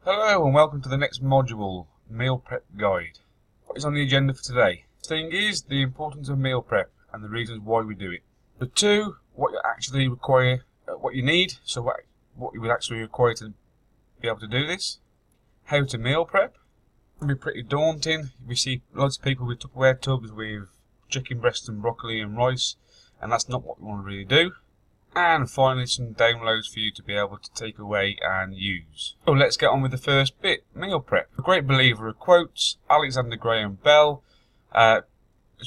Hello and welcome to the next module, Meal Prep Guide. What is on the agenda for today? The thing is the importance of meal prep and the reasons why we do it. The two, what you actually require, what you need, so what you would actually require to be able to do this. How to meal prep. It can be pretty daunting. We see lots of people with Tupperware tubs with chicken breasts and broccoli and rice, and that's not what we want to really do. And finally some downloads for you to be able to take away and use. So let's get on with the first bit, meal prep. A great believer of quotes, Alexander Graham Bell, as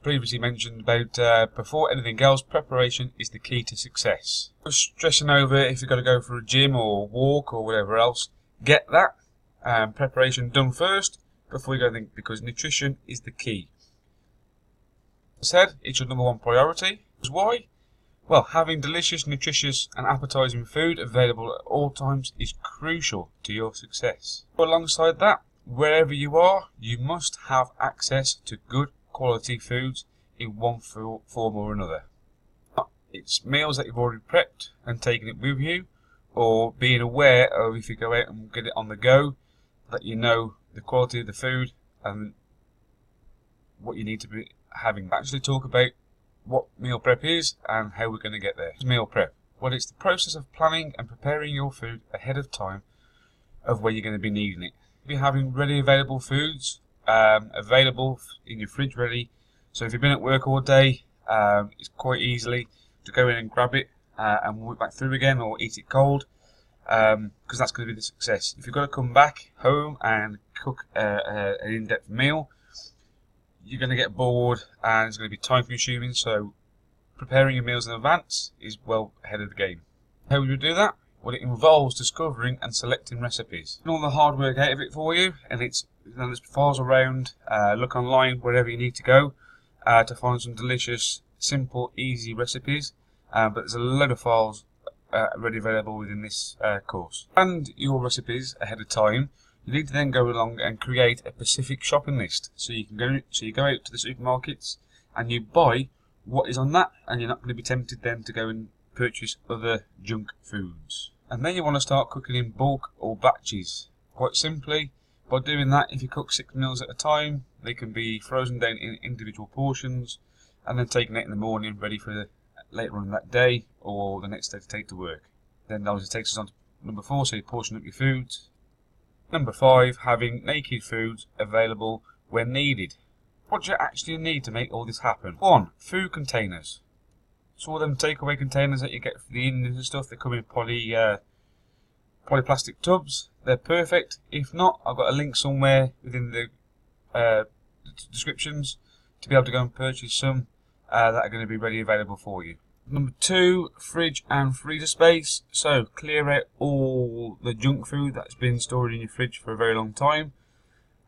previously mentioned about before anything else, preparation is the key to success. Stressing over if you've got to go for a gym or walk or whatever else, get that preparation done first before you go think, because nutrition is the key. As I said, it's your number one priority. Why? Well, having delicious, nutritious and appetising food available at all times is crucial to your success. But alongside that, wherever you are, you must have access to good quality foods in one form or another. It's meals that you've already prepped and taken it with you, or being aware of if you go out and get it on the go, that you know the quality of the food and what you need to be having. Actually talk about what meal prep is and how we're going to get there. Meal prep. Well, it's the process of planning and preparing your food ahead of time of when you're going to be needing it. You're having ready available foods available in your fridge ready. So if you've been at work all day, it's quite easily to go in and grab it and walk back through again, or eat it cold, because that's going to be the success. If you've got to come back home and cook an in-depth meal, you're going to get bored and it's going to be time consuming, so preparing your meals in advance is well ahead of the game. How would you do that? Well, it involves discovering and selecting recipes. And all the hard work out of it for you, and there's files around, look online wherever you need to go to find some delicious, simple, easy recipes, but there's a load of files already available within this course. And your recipes ahead of time. You need to then go along and create a specific shopping list. So you go out to the supermarkets and you buy what is on that, and you're not going to be tempted then to go and purchase other junk foods. And then you want to start cooking in bulk or batches. Quite simply, by doing that, if you cook 6 meals at a time, they can be frozen down in individual portions and then taken out in the morning, ready for later on that day or the next day to take to work. Then that obviously takes us on to number 4, so you portion up your foods. Number 5, having naked foods available when needed. What do you actually need to make all this happen? 1. Food containers. So all them takeaway containers that you get for the Indians and stuff, they come in polyplastic tubs. They're perfect. If not, I've got a link somewhere within the descriptions to be able to go and purchase some that are going to be ready available for you. Number 2, fridge and freezer space. So clear out all the junk food that's been stored in your fridge for a very long time.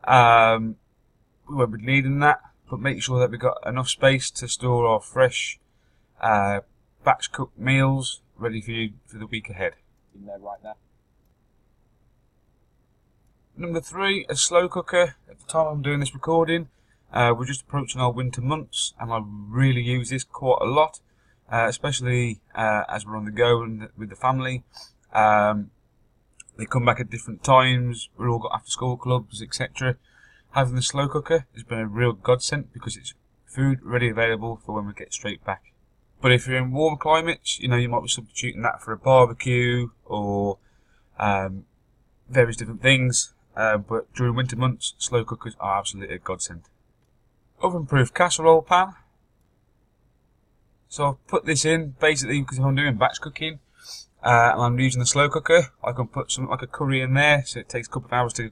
We won't be needing that, but make sure that we've got enough space to store our fresh batch cooked meals ready for you for the week ahead. In there right now. Number 3, a slow cooker. At the time I'm doing this recording, we're just approaching our winter months, and I really use this quite a lot. Especially as we're on the go and with the family. They come back at different times, we've all got after school clubs, etc. Having the slow cooker has been a real godsend because it's food ready available for when we get straight back. But if you're in warm climates, you might be substituting that for a barbecue or various different things, but during winter months slow cookers are absolutely a godsend. Oven proof casserole pan. So I've put this in basically because if I'm doing batch cooking and I'm using the slow cooker, I can put something like a curry in there, so it takes a couple of hours to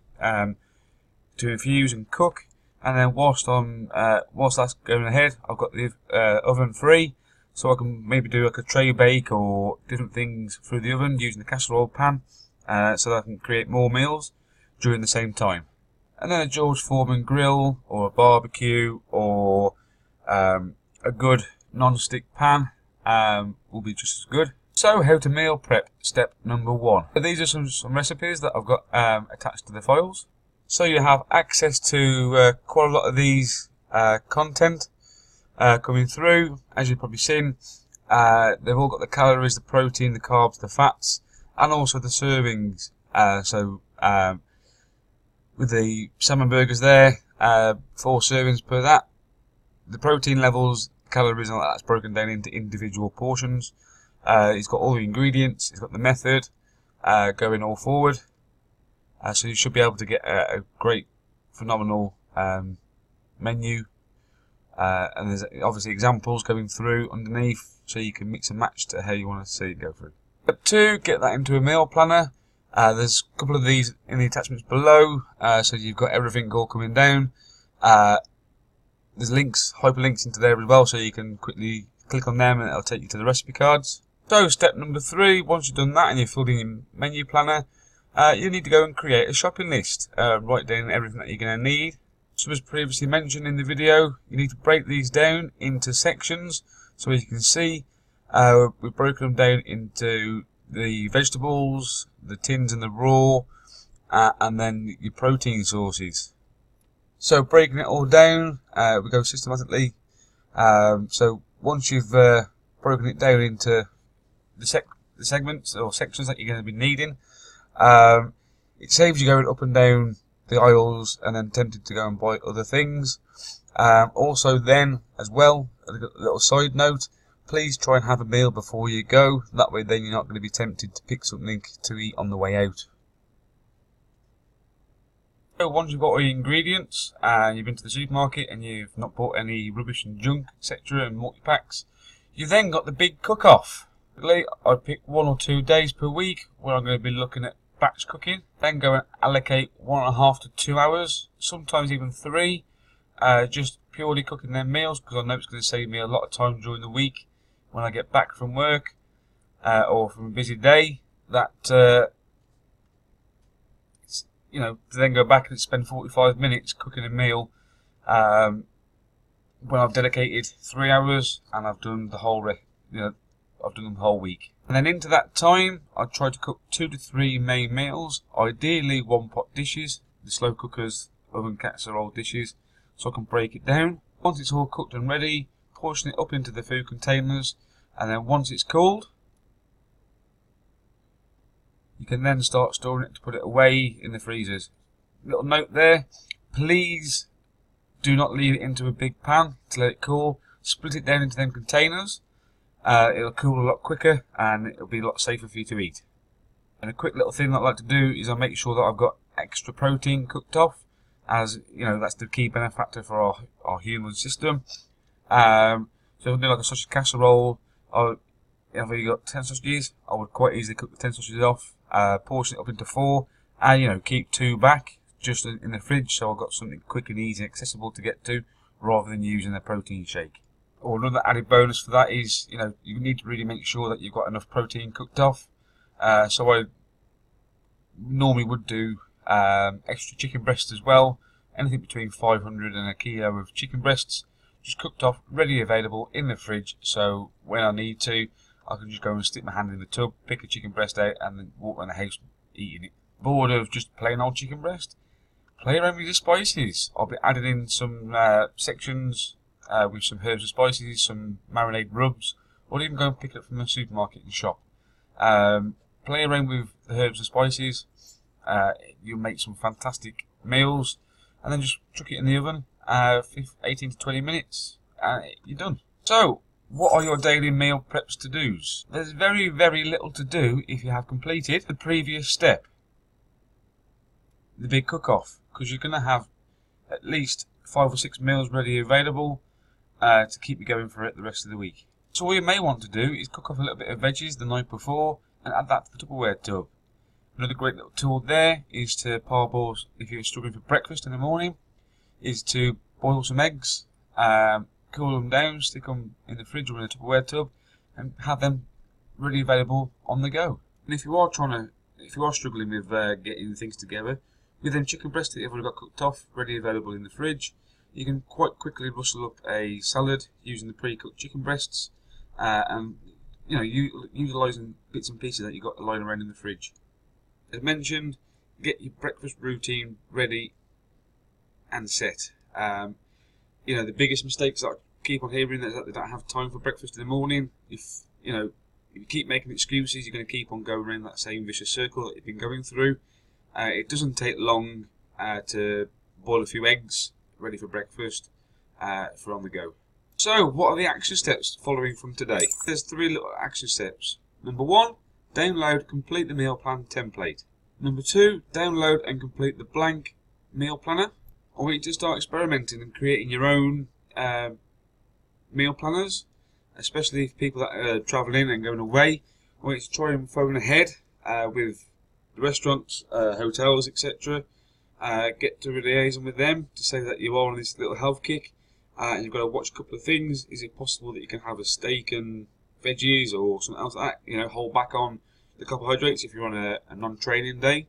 infuse and cook. And then whilst that's going ahead, I've got the oven free, so I can maybe do like a tray bake or different things through the oven using the casserole pan, so that I can create more meals during the same time. And then a George Foreman grill or a barbecue or a good non-stick pan will be just as good. So how to meal prep, step number 1. So these are some recipes that I've got attached to the files. So you have access to quite a lot of these content coming through. As you've probably seen, they've all got the calories, the protein, the carbs, the fats, and also the servings. So with the salmon burgers there, 4 servings per that. The protein levels, calories, and all that's broken down into individual portions. It's got all the ingredients, it's got the method going all forward. So you should be able to get a great, phenomenal menu. And there's obviously examples going through underneath, so you can mix and match to how you want to see it go through. Step 2, get that into a meal planner. There's a couple of these in the attachments below, so you've got everything all coming down. There's links, hyperlinks into there as well, so you can quickly click on them and it'll take you to the recipe cards. So step number 3, once you've done that and you've filled in your menu planner, you need to go and create a shopping list. Write down everything that you're going to need. So as previously mentioned in the video, you need to break these down into sections. So as you can see, we've broken them down into the vegetables, the tins and the raw, and then your protein sources. So breaking it all down, we go systematically. So once you've broken it down into the segments or sections that you're going to be needing, it saves you going up and down the aisles and then tempted to go and buy other things. Also then, as well, a little side note, please try and have a meal before you go. That way then you're not going to be tempted to pick something to eat on the way out. So once you've got all your ingredients and you've been to the supermarket and you've not bought any rubbish and junk, etc. and multi-packs, you've then got the big cook-off. I pick 1 or 2 days per week where I'm going to be looking at batch cooking. Then go and allocate 1.5 to 2 hours, sometimes even 3, just purely cooking their meals, because I know it's going to save me a lot of time during the week when I get back from work or from a busy day. That you know, to then go back and spend 45 minutes cooking a meal when I've dedicated 3 hours and I've done the whole I've done the whole week. And then into that time, I try to cook 2 to 3 main meals, ideally 1-pot dishes, the slow cookers, oven casserole dishes, so I can break it down. Once it's all cooked and ready, portion it up into the food containers, and then once it's cooled, you can then start storing it to put it away in the freezers. Little note there, please do not leave it into a big pan to let it cool. Split it down into them containers. It'll cool a lot quicker and it'll be a lot safer for you to eat. And a quick little thing that I like to do is I make sure that I've got extra protein cooked off, as you know, that's the key benefactor for our human system. So if I do like a sausage casserole, if you got 10 sausages, I would quite easily cook the 10 sausages off, portion it up into 4, and you know, keep 2 back just in the fridge, so I've got something quick and easy and accessible to get to, rather than using a protein shake. Or another added bonus for that is, you know, you need to really make sure that you've got enough protein cooked off. So I normally would do extra chicken breasts as well, anything between 500 and a kilo of chicken breasts, just cooked off, ready available in the fridge, so when I need to, I can just go and stick my hand in the tub, pick a chicken breast out, and then walk around the house eating it. Bored of just plain old chicken breast? Play around with the spices. I'll be adding in some sections with some herbs and spices, some marinade rubs, or even go and pick it up from the supermarket and shop. Play around with the herbs and spices. You'll make some fantastic meals, and then just chuck it in the oven, 18 to 20 minutes, and you're done. So, what are your daily meal preps to-dos? There's very, very little to do if you have completed the previous step, the big cook-off, because you're going to have at least 5 or 6 meals ready available to keep you going for it the rest of the week. So all you may want to do is cook off a little bit of veggies the night before and add that to the Tupperware tub. Another great little tool there is to parboil, if you're struggling for breakfast in the morning, is to boil some eggs, cool them down, stick them in the fridge or in a Tupperware tub, and have them ready available on the go. And if you are struggling with getting things together, with them chicken breasts that you've already got cooked off, ready available in the fridge, you can quite quickly rustle up a salad using the pre-cooked chicken breasts, and you know, utilising bits and pieces that you've got lying around in the fridge. As mentioned, get your breakfast routine ready and set. You know, the biggest mistakes that I keep on hearing is that they don't have time for breakfast in the morning. If you keep making excuses, you're going to keep on going around that same vicious circle that you've been going through. It doesn't take long to boil a few eggs ready for breakfast for on the go. So what are the action steps following from today? There's 3 little action steps. Number 1, download complete the meal plan template. Number 2, download and complete the blank meal planner. I want you to start experimenting and creating your own meal planners, especially if people that are travelling and going away. I want you to try and phone ahead with the restaurants, hotels, etc. Get to liaison with them to say that you are on this little health kick and you've got to watch a couple of things. Is it possible that you can have a steak and veggies or something else like that? You know, hold back on the carbohydrates if you're on a non-training day.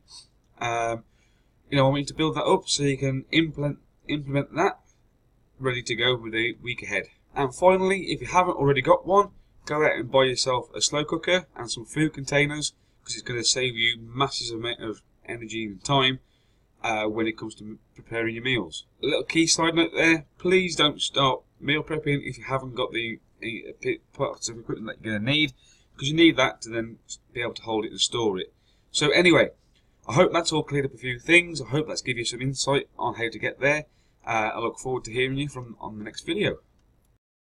You know, I want you to build that up so you can implement that ready to go with the week ahead. And finally, if you haven't already got one, go out and buy yourself a slow cooker and some food containers, because it's going to save you massive amount of energy and time when it comes to preparing your meals. A little key side note there: please don't start meal prepping if you haven't got the parts of equipment that you're going to need, because you need that to then be able to hold it and store it. So anyway, I hope that's all cleared up a few things. I hope that's given you some insight on how to get there. I look forward to hearing you on the next video.